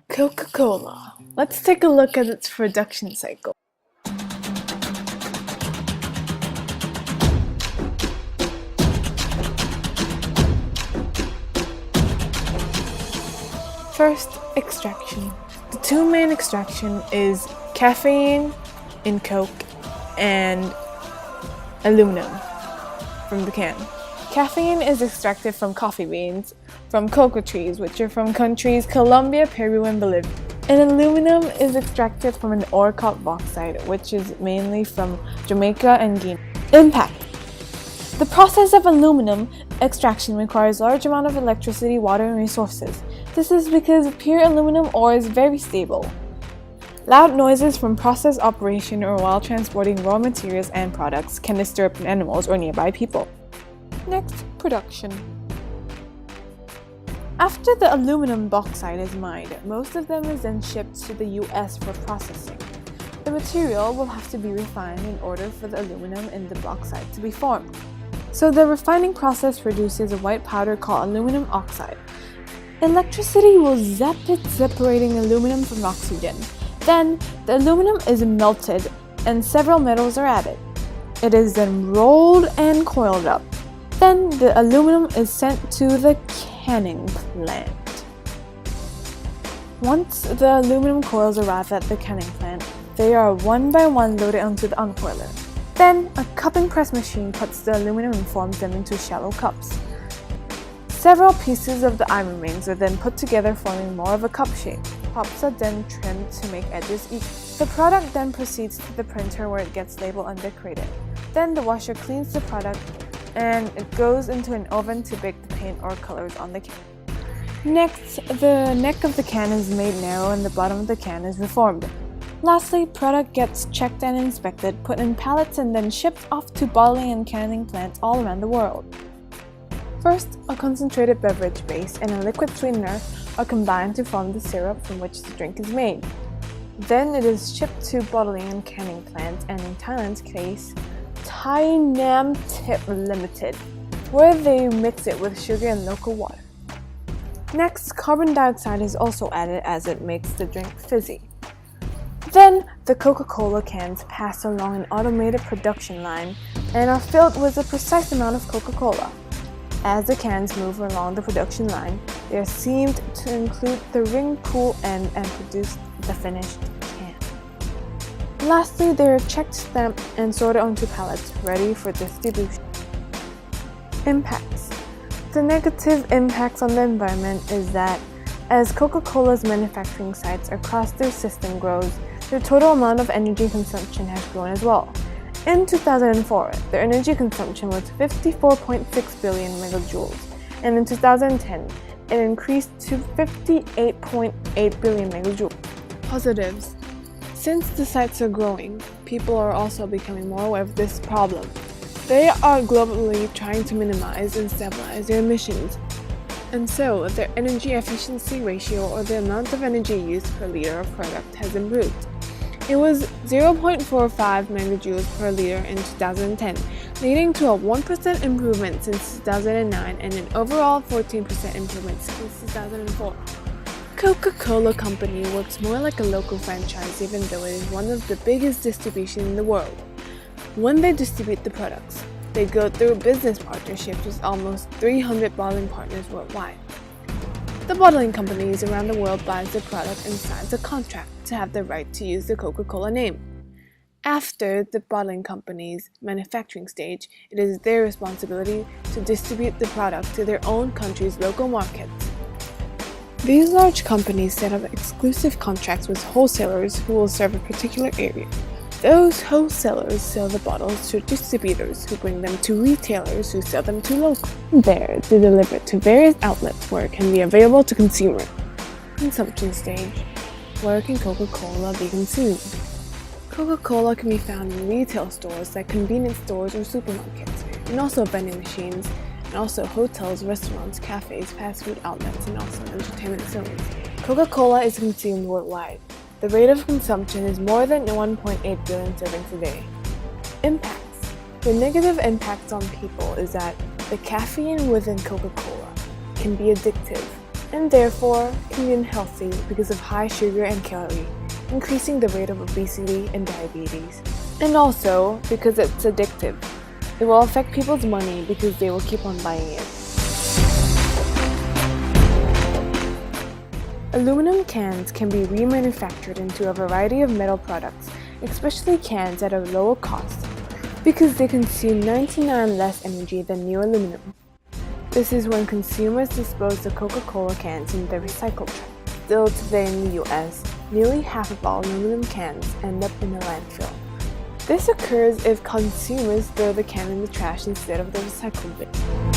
Coca-Cola. Let's take a look at its production cycle. First, extraction. The two main extraction is caffeine in Coke and aluminum from the can. Caffeine is extracted from coffee beans from coca trees, which are from countries Colombia, Peru, and Bolivia. And aluminum is extracted from an ore called bauxite, which is mainly from Jamaica and Guinea. Impact. The process of aluminum extraction requires large amount of electricity, water, and resources. This is because pure aluminum ore is very stable. Loud noises from process operation or while transporting raw materials and products can disturb animals or nearby people. Next, production. After the aluminum bauxite is mined, most of them is then shipped to the US for processing. The material will have to be refined in order for the aluminum in the bauxite to be formed. So the refining process produces a white powder called aluminum oxide. Electricity will zap it, separating aluminum from oxygen. Then, the aluminum is melted and several metals are added. It is then rolled and coiled up. Then, the aluminum is sent to the canning plant. Once the aluminum coils arrive at the canning plant, they are one by one loaded onto the uncoiler. Then, a cupping press machine cuts the aluminum and forms them into shallow cups. Several pieces of the iron rings are then put together, forming more of a cup shape. Cups are then trimmed to make edges equal. The product then proceeds to the printer where it gets labeled and decorated. Then the washer cleans the product and it goes into an oven to bake the paint or colors on the can. Next, the neck of the can is made narrow and the bottom of the can is reformed. Lastly, product gets checked and inspected, put in pallets, and then shipped off to bottling and canning plants all around the world. First, a concentrated beverage base and a liquid sweetener are combined to form the syrup from which the drink is made. Then it is shipped to bottling and canning plants, and in Thailand's case, Thai Nam Tip Limited, where they mix it with sugar and local water. Next, carbon dioxide is also added as it makes the drink fizzy. Then, the Coca-Cola cans pass along an automated production line and are filled with a precise amount of Coca-Cola. As the cans move along the production line, they are seamed to include the ring pool end and produce the finished can. Lastly, they are checked, stamped, and sorted onto pallets, ready for distribution. Impacts. The negative impacts on the environment is that as Coca-Cola's manufacturing sites across their system grows, their total amount of energy consumption has grown as well. In 2004, their energy consumption was 54.6 billion megajoules, and in 2010, it increased to 58.8 billion megajoules. Positives. Since the sites are growing, people are also becoming more aware of this problem. They are globally trying to minimize and stabilize their emissions, and so their energy efficiency ratio, or the amount of energy used per liter of product, has improved. It was 0.45 megajoules per liter in 2010, leading to a 1% improvement since 2009 and an overall 14% improvement since 2004. Coca-Cola Company works more like a local franchise, even though it is one of the biggest distribution in the world. When they distribute the products, they go through business partnerships with almost 300 bottling partners worldwide. The bottling companies around the world buys the product and signs a contract to have the right to use the Coca-Cola name. After the bottling company's manufacturing stage, it is their responsibility to distribute the product to their own country's local markets. These large companies set up exclusive contracts with wholesalers who will serve a particular area. Those wholesalers sell the bottles to distributors who bring them to retailers who sell them to locals. There, they deliver it to various outlets where it can be available to consumers. Consumption stage. Where can Coca-Cola be consumed? Coca-Cola can be found in retail stores like convenience stores or supermarkets, and also vending machines, and also hotels, restaurants, cafes, fast food outlets, and also entertainment facilities. Coca-Cola is consumed worldwide. The rate of consumption is more than 1.8 billion servings a day. Impacts. The negative impacts on people is that The caffeine within Coca-Cola can be addictive and therefore can be unhealthy because of high sugar and calorie, increasing the rate of obesity and diabetes. And also because it's addictive, it will affect people's money because they will keep on buying it. Aluminum cans can be remanufactured into a variety of metal products, especially cans at a lower cost, because they consume 99% less energy than new aluminum. This is when consumers dispose the Coca-Cola cans in the recycle trash. Still today in the US, nearly half of all aluminum cans end up in a landfill. This occurs if consumers throw the can in the trash instead of the recycle bin.